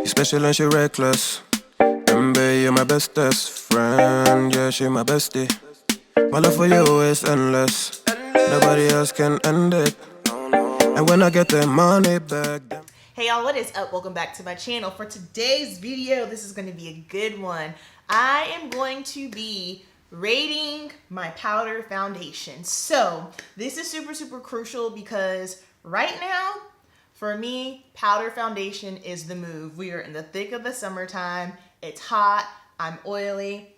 You special and she reckless. Remember, you're my bestest friend. Yeah, she my bestie. My love for you is endless. Nobody else can end it. And when I get the money back. Hey y'all, what is up? Welcome back to my channel. For today's video, this is going to be a good one. I am going to be rating my powder foundation. So this is super crucial because right now, for me, powder foundation is the move. We are in the thick of the summertime. It's hot. I'm oily.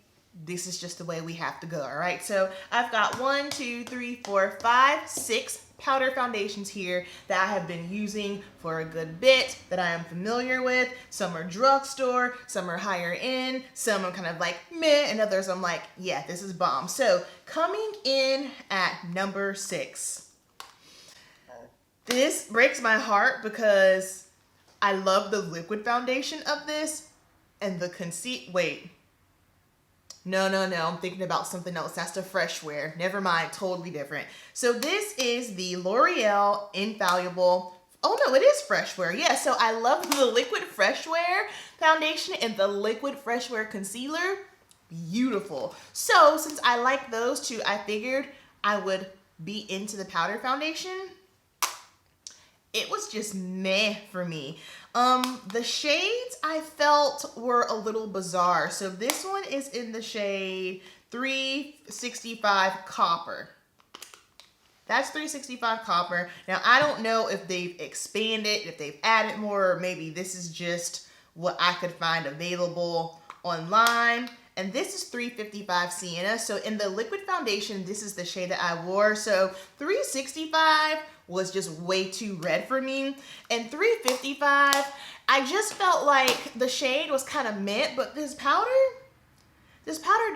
This is just the way we have to go, all right? So I've got 1, 2, 3, 4, 5, 6 powder foundations here that I have been using for a good bit, that I am familiar with. Some are drugstore, some are higher end, some I'm kind of like meh, and others I'm like, yeah, this is bomb. So coming in at number 6. This breaks my heart because I love the liquid foundation of this and the No, I'm thinking about something else. That's the fresh wear. Never mind, totally different. So this is the L'Oreal Infallible. Oh no, it is fresh wear. Yeah, so I love the liquid fresh wear foundation and the liquid fresh wear concealer. Beautiful. So since I like those two, I figured I would be into the powder foundation. It was just meh for me. The shades I felt were a little bizarre. So this one is in the shade 365 Copper. That's 365 Copper. Now, I don't know if they've expanded, if they've added more, or maybe this is just what I could find available online. And this is 355 Sienna. So in the liquid foundation, this is the shade that I wore. So 365 was just way too red for me. And 355, I just felt like the shade was kind of mint, but this powder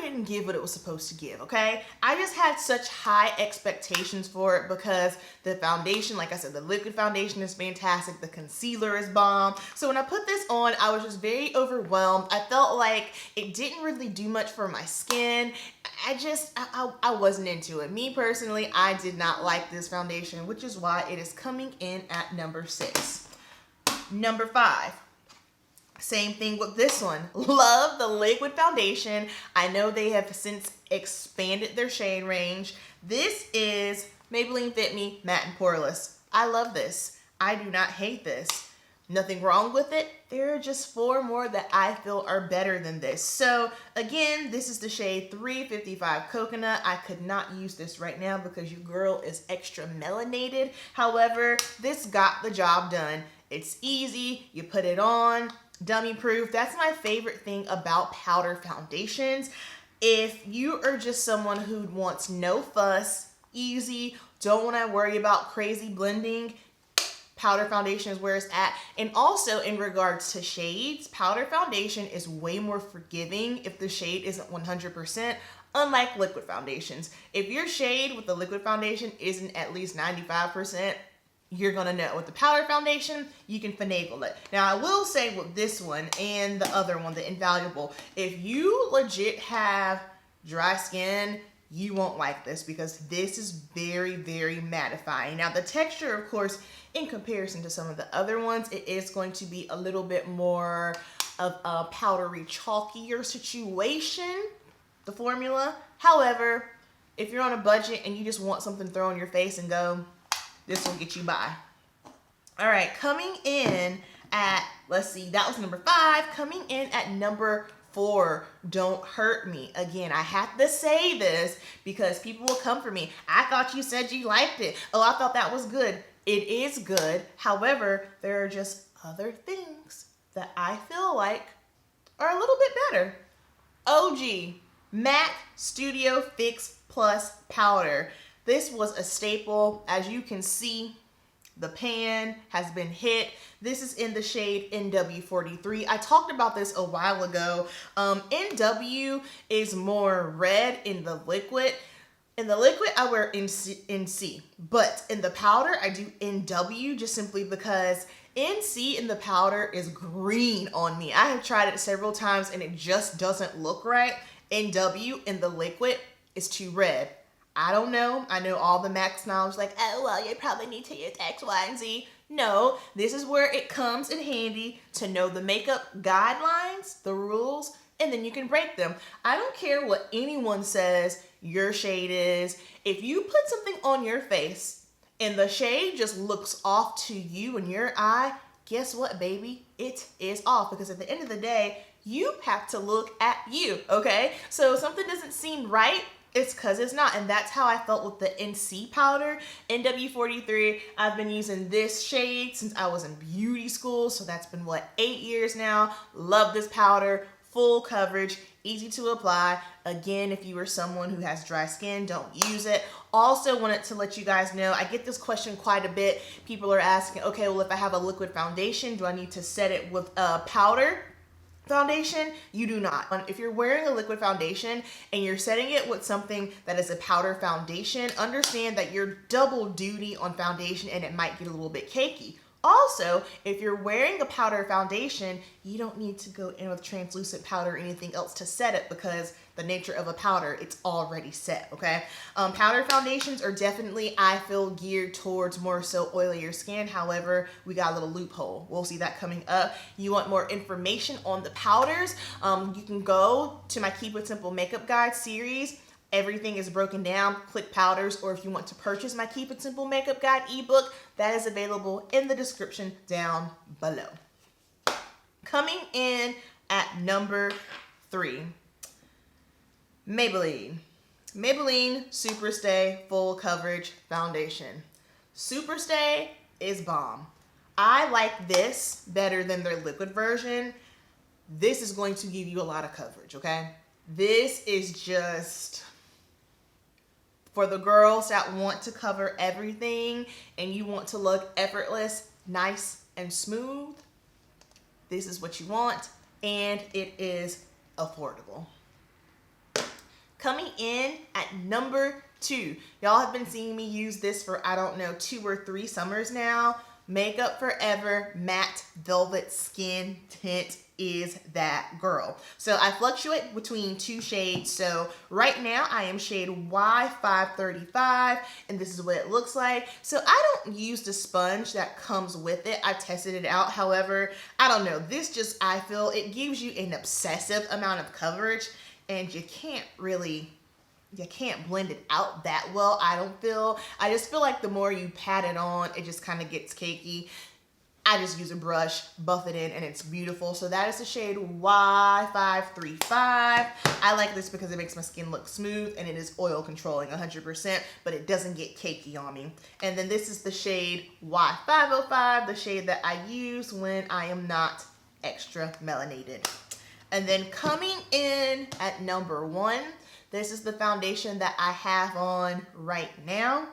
didn't give what it was supposed to give, okay? I just had such high expectations for it because the foundation, like I said, the liquid foundation is fantastic. The concealer is bomb. So when I put this on, I was just very overwhelmed. I felt like it didn't really do much for my skin. I wasn't into it. Me personally, I did not like this foundation, which is why it is coming in at number 6. Number 5. Same thing with this one. Love the liquid foundation. I know they have since expanded their shade range. This is Maybelline Fit Me Matte and Poreless. I love this. I do not hate this. Nothing wrong with it. There are just 4 more that I feel are better than this. So again, this is the shade 355 Coconut. I could not use this right now because your girl is extra melanated. However, this got the job done. It's easy. You put it on. Dummy proof. That's my favorite thing about powder foundations. If you are just someone who wants no fuss, easy, don't want to worry about crazy blending, powder foundation is where it's at. And also in regards to shades, powder foundation is way more forgiving if the shade isn't 100%, unlike liquid foundations. If your shade with the liquid foundation isn't at least 95%, you're gonna know. With the powder foundation, you can finagle it. Now, I will say with this one and the other one, the Infallible, if you legit have dry skin, you won't like this because this is very mattifying. Now, the texture, of course, in comparison to some of the other ones, it is going to be a little bit more of a powdery, chalkier situation, the formula. However, if you're on a budget and you just want something to throw on your face and go, this will get you by. All right, coming in at, let's see, that was number 5. Coming in at number 4, Don't Hurt Me. Again, I have to say this because people will come for me. I thought you said you liked it. Oh, I thought that was good. It is good. However, there are just other things that I feel like are a little bit better. OG MAC Studio Fix Plus Powder. This was a staple. As you can see, the pan has been hit. This is in the shade NW43. I talked about this a while ago. NW is more red in the liquid. In the liquid, I wear NC. But in the powder, I do NW just simply because NC in the powder is green on me. I have tried it several times and it just doesn't look right. NW in the liquid is too red. I don't know. I know all the Max knowledge like, oh, well, you probably need to use X, Y, and Z. No, this is where it comes in handy to know the makeup guidelines, the rules, and then you can break them. I don't care what anyone says your shade is. If you put something on your face and the shade just looks off to you and your eye, guess what, baby? It is off, because at the end of the day, you have to look at you, okay? So if something doesn't seem right, it's because it's not. And that's how I felt with the NC powder, NW43. I've been using this shade since I was in beauty school. So that's been, what, 8 years now. Love this powder. Full coverage, easy to apply. Again, if you are someone who has dry skin, don't use it. Also wanted to let you guys know, I get this question quite a bit. People are asking, okay, well, if I have a liquid foundation, do I need to set it with a powder foundation? You do not. If you're wearing a liquid foundation and you're setting it with something that is a powder foundation, understand that you're double duty on foundation and it might get a little bit cakey. Also, if you're wearing a powder foundation, you don't need to go in with translucent powder or anything else to set it, because the nature of a powder, it's already set, okay? Powder foundations are definitely, I feel, geared towards more so oilier skin. However, we got a little loophole. We'll see that coming up. You want more information on the powders? You can go to my Keep It Simple Makeup Guide series. Everything is broken down, click powders, or if you want to purchase my Keep It Simple Makeup Guide ebook, that is available in the description down below. Coming in at number 3, Maybelline. Maybelline Superstay Full Coverage Foundation. Superstay is bomb. I like this better than their liquid version. This is going to give you a lot of coverage, okay? This is just for the girls that want to cover everything and you want to look effortless, nice, and smooth. This is what you want, and it is affordable. Coming in at number 2. Y'all have been seeing me use this for, I don't know, 2 or 3 summers now. Makeup Forever Matte Velvet Skin Tint is that girl. So I fluctuate between 2 shades. So right now I am shade Y535, and this is what it looks like. So I don't use the sponge that comes with it. I tested it out. However, I don't know. This just, I feel it gives you an obsessive amount of coverage, and you can't blend it out that well, I don't feel. I just feel like the more you pat it on, it just kind of gets cakey. I just use a brush, buff it in, and it's beautiful. So that is the shade Y535. I like this because it makes my skin look smooth, and it is oil controlling 100%, but it doesn't get cakey on me. And then this is the shade Y505, the shade that I use when I am not extra melanated. And then coming in at number 1, this is the foundation that I have on right now,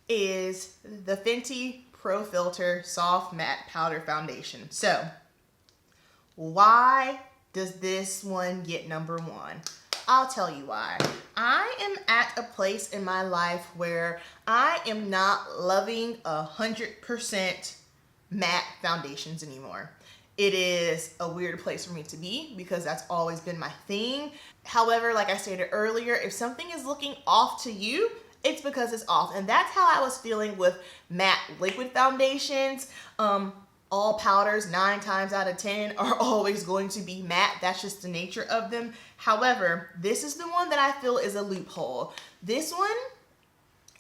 is the Fenty Pro Filter Soft Matte Powder Foundation. So, why does this one get number 1? I'll tell you why. I am at a place in my life where I am not loving 100% matte foundations anymore. It is a weird place for me to be because that's always been my thing. However, like I stated earlier, if something is looking off to you, it's because it's off. And that's how I was feeling with matte liquid foundations. All powders, 9 times out of 10, are always going to be matte. That's just the nature of them. However, this is the one that I feel is a loophole. This one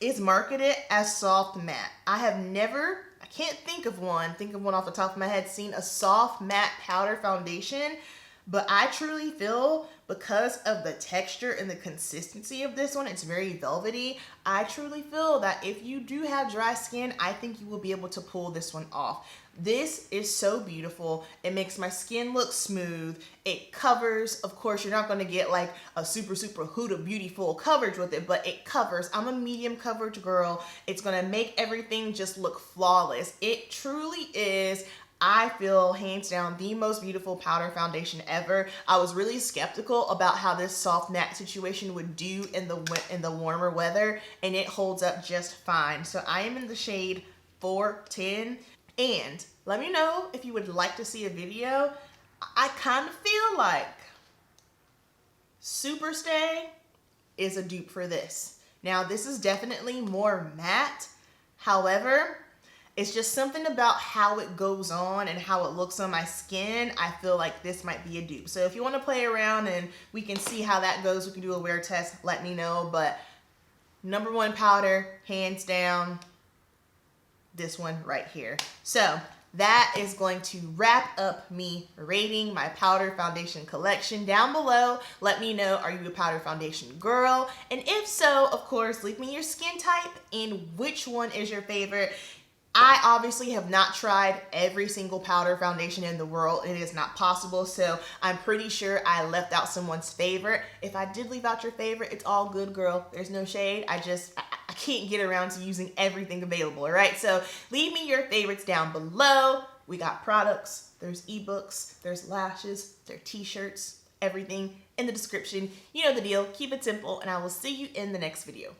is marketed as soft matte. I have never, I can't think of one off the top of my head, seen a soft matte powder foundation, but I truly feel because of the texture and the consistency of this one, it's very velvety. I truly feel that if you do have dry skin, I think you will be able to pull this one off. This is so beautiful. It makes my skin look smooth. It covers, of course, you're not gonna get like a super Huda Beauty full coverage with it, but it covers. I'm a medium coverage girl. It's gonna make everything just look flawless. It truly is, I feel, hands down, the most beautiful powder foundation ever. I was really skeptical about how this soft matte situation would do in the warmer weather, and it holds up just fine. So I am in the shade 410. And let me know if you would like to see a video. I kind of feel like Superstay is a dupe for this. Now, this is definitely more matte. However, It's just something about how it goes on and how it looks on my skin. I feel like this might be a dupe. So if you want to play around and we can see how that goes, we can do a wear test, let me know. But number one powder, hands down, this one right here. So that is going to wrap up me rating my powder foundation collection. Down below, let me know, are you a powder foundation girl? And if so, of course, leave me your skin type and which one is your favorite. I obviously have not tried every single powder foundation in the world. It is not possible, so I'm pretty sure I left out someone's favorite. If I did leave out your favorite, it's all good, girl. There's no shade. I can't get around to using everything available, all right? So leave me your favorites down below. We got products, there's ebooks, there's lashes, there's t-shirts, everything in the description. You know the deal. Keep it simple, and I will see you in the next video.